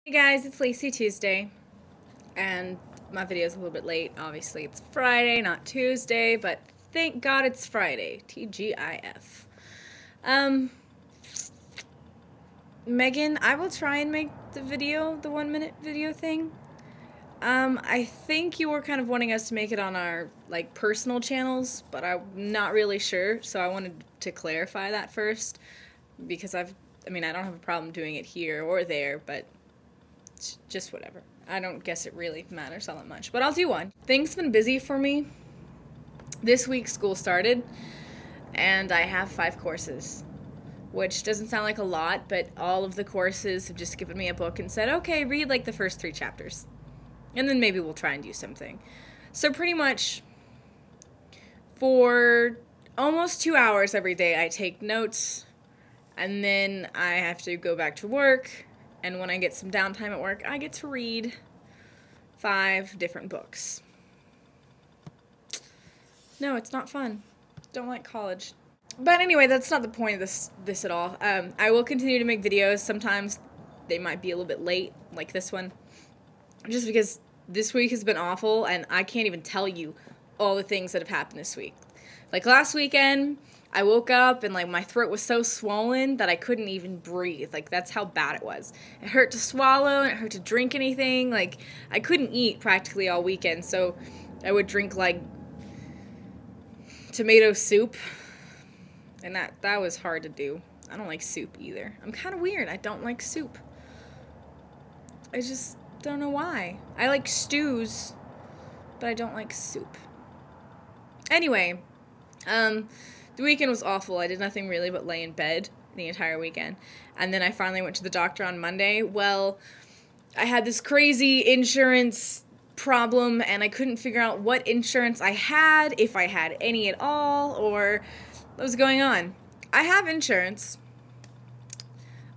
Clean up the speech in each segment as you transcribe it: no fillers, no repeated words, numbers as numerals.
Hey guys, it's Lacie Tuesday, and my video's a little bit late. Obviously, it's Friday, not Tuesday, but thank God it's Friday. TGIF. Megan, I will try and make the video, the 1-minute video thing. I think you were kind of wanting us to make it on our, personal channels, but I'm not really sure, so I wanted to clarify that first, because I don't have a problem doing it here or there, but just whatever. I don't guess it really matters all that much, but I'll do one. Things have been busy for me. This week school started, and I have 5 courses, which doesn't sound like a lot, but all of the courses have just given me a book and said, okay, read the first 3 chapters, and then maybe we'll try and do something. So pretty much for almost 2 hours every day, I take notes, and then I have to go back to work. And when I get some downtime at work, I get to read 5 different books. No, it's not fun. Don't like college. But anyway, that's not the point of this at all. I will continue to make videos. Sometimes they might be a little bit late, like this one. Just because this week has been awful, and I can't even tell you all the things that have happened this week. Like last weekend, I woke up and my throat was so swollen that I couldn't even breathe. That's how bad it was. It hurt to swallow and it hurt to drink anything. I couldn't eat practically all weekend, so I would drink tomato soup, and that was hard to do. I don't like soup either. I'm kind of weird. I don't like soup. I just don't know why. I like stews, but I don't like soup. Anyway, the weekend was awful. I did nothing really but lay in bed the entire weekend. And then I finally went to the doctor on Monday. Well, I had this crazy insurance problem, and I couldn't figure out what insurance I had, if I had any at all, or what was going on. I have insurance.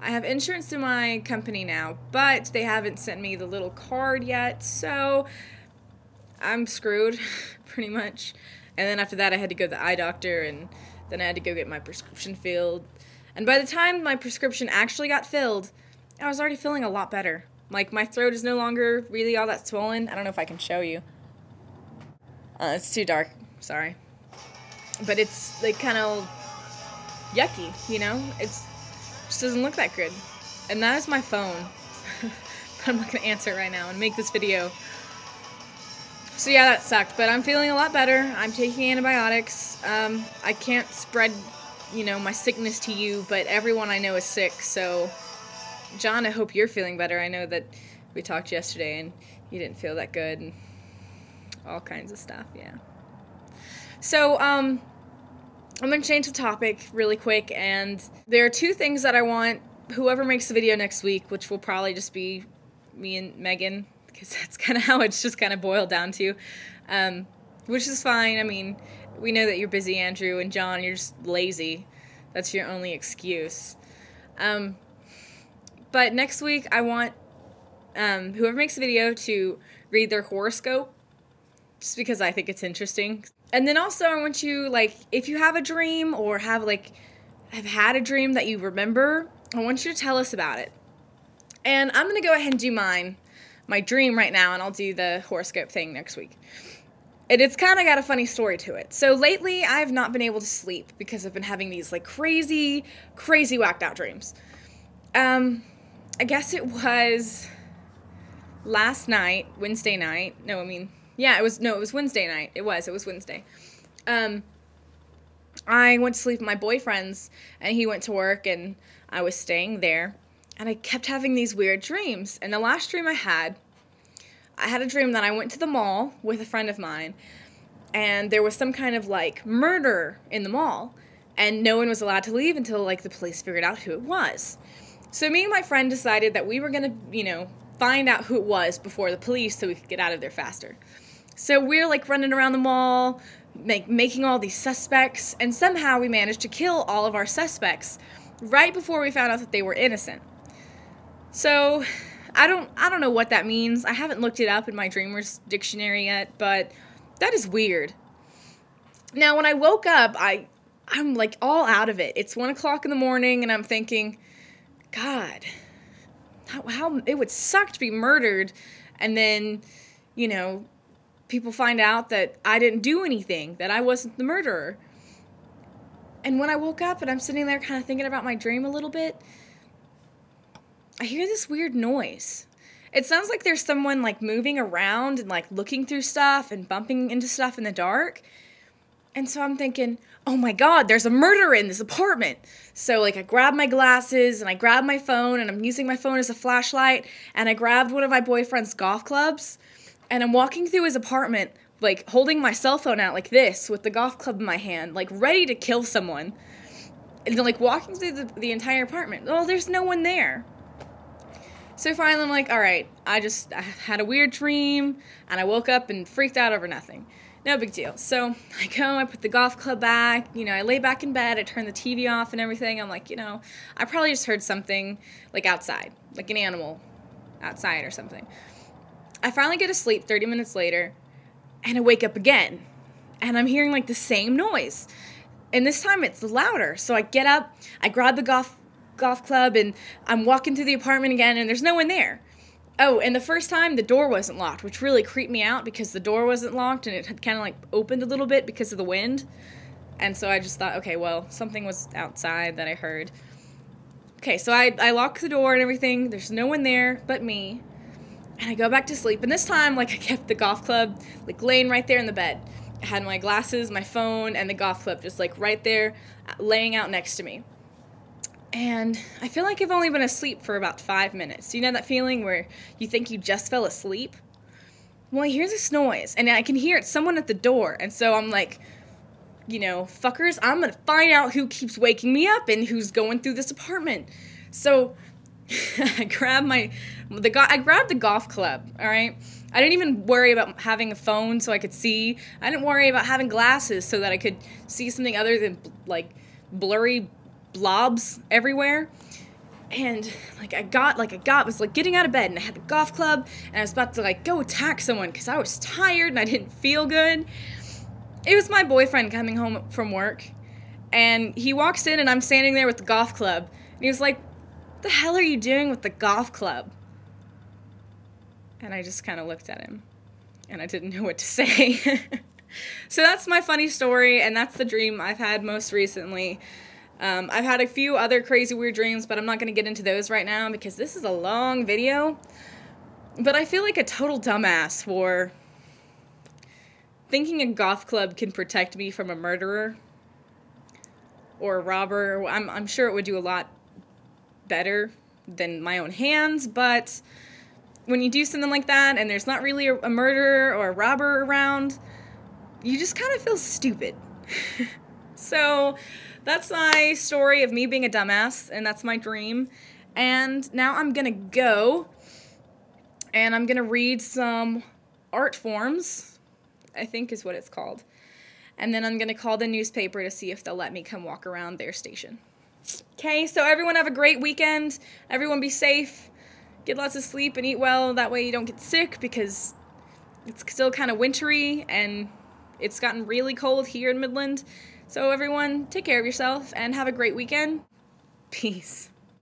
I have insurance through my company now, but they haven't sent me the little card yet, so I'm screwed, pretty much. And then after that, I had to go to the eye doctor, and then I had to go get my prescription filled. And by the time my prescription actually got filled, I was already feeling a lot better. My throat is no longer really all that swollen. I don't know if I can show you. It's too dark. Sorry. But it's, kind of yucky, you know? It just doesn't look that good. And that is my phone. But I'm not going to answer it right now and make this video. So yeah, that sucked, but I'm feeling a lot better. I'm taking antibiotics. I can't spread, my sickness to you, but everyone I know is sick, so John, I hope you're feeling better. I know that we talked yesterday and you didn't feel that good and all kinds of stuff, yeah. So, I'm going to change the topic really quick, and there are 2 things that I want whoever makes the video next week, which will probably just be me and Megan, because that's kind of how it's just kind of boiled down to, which is fine. I mean, we know that you're busy, Andrew, and John, you're just lazy. That's your only excuse. But next week, I want whoever makes the video to read their horoscope, just because I think it's interesting. And then also, I want you, if you have a dream or have had a dream that you remember, I want you to tell us about it. And I'm going to go ahead and do my dream right now, and I'll do the horoscope thing next week. And it's kind of got a funny story to it. So lately, I've not been able to sleep because I've been having these crazy, crazy whacked out dreams. I guess it was last night, Wednesday night. It was Wednesday night. It was Wednesday. I went to sleep at my boyfriend's, and he went to work, and I was staying there. And I kept having these weird dreams. And the last dream I had a dream that I went to the mall with a friend of mine, and there was some kind of, murder in the mall, and no one was allowed to leave until, the police figured out who it was. So me and my friend decided that we were going to, find out who it was before the police so we could get out of there faster. So we're, running around the mall, making all these suspects, and somehow we managed to kill all of our suspects right before we found out that they were innocent. So, I don't know what that means. I haven't looked it up in my Dreamers dictionary yet, but that is weird. Now, when I woke up, I'm all out of it. It's 1 o'clock in the morning, and I'm thinking, God, how it would suck to be murdered, and then, you know, people find out that I didn't do anything, that I wasn't the murderer. And when I woke up and I'm sitting there kind of thinking about my dream a little bit, I hear this weird noise. It sounds like there's someone, like, moving around and, like, looking through stuff and bumping into stuff in the dark. And so I'm thinking, oh my God, there's a murderer in this apartment. So, like, I grab my glasses and I grab my phone, and I'm using my phone as a flashlight, and I grabbed one of my boyfriend's golf clubs, and I'm walking through his apartment, like, holding my cell phone out like this with the golf club in my hand, like, ready to kill someone. And then, like, walking through the entire apartment. Well, there's no one there. So finally I'm like, all right, I had a weird dream, and I woke up and freaked out over nothing. No big deal. So I go, I put the golf club back, you know, I lay back in bed, I turn the TV off and everything. I'm like, you know, I probably just heard something, like, outside, like an animal outside or something. I finally go to sleep 30 minutes later, and I wake up again, and I'm hearing, like, the same noise. And this time it's louder. So I get up, I grab the golf club, and I'm walking through the apartment again, and there's no one there. Oh, and the first time the door wasn't locked, which really creeped me out because the door wasn't locked and it had kind of, like, opened a little bit because of the wind. And so I just thought, okay, well, something was outside that I heard. Okay, so I lock the door and everything. There's no one there but me. And I go back to sleep. And this time, like, I kept the golf club, like, laying right there in the bed. I had my glasses, my phone, and the golf club just, like, right there, laying out next to me. And I feel like I've only been asleep for about 5 minutes. You know that feeling where you think you just fell asleep? Well, I hear this noise, and I can hear it's someone at the door. And so I'm like, you know, fuckers, I'm gonna find out who keeps waking me up and who's going through this apartment. So I grabbed the golf club, all right? I didn't even worry about having a phone so I could see. I didn't worry about having glasses so that I could see something other than, like, blurry blobs everywhere. And, like, I was, like, getting out of bed, and I had the golf club, and I was about to, like, go attack someone because I was tired and I didn't feel good. It was my boyfriend coming home from work, and he walks in, and I'm standing there with the golf club, and he was like, "What the hell are you doing with the golf club?" And I just kind of looked at him, and I didn't know what to say. So that's my funny story, and that's the dream I've had most recently. I've had a few other crazy weird dreams, but I'm not going to get into those right now because this is a long video. But I feel like a total dumbass for thinking a golf club can protect me from a murderer or a robber. I'm sure it would do a lot better than my own hands, but when you do something like that and there's not really a murderer or a robber around, you just kind of feel stupid. So that's my story of me being a dumbass, and that's my dream. And now I'm gonna go, and I'm gonna read some art forms, I think is what it's called. And then I'm gonna call the newspaper to see if they'll let me come walk around their station. Okay, so everyone have a great weekend. Everyone be safe. Get lots of sleep and eat well. That way you don't get sick because it's still kind of wintry and it's gotten really cold here in Midland. So everyone, take care of yourself and have a great weekend. Peace.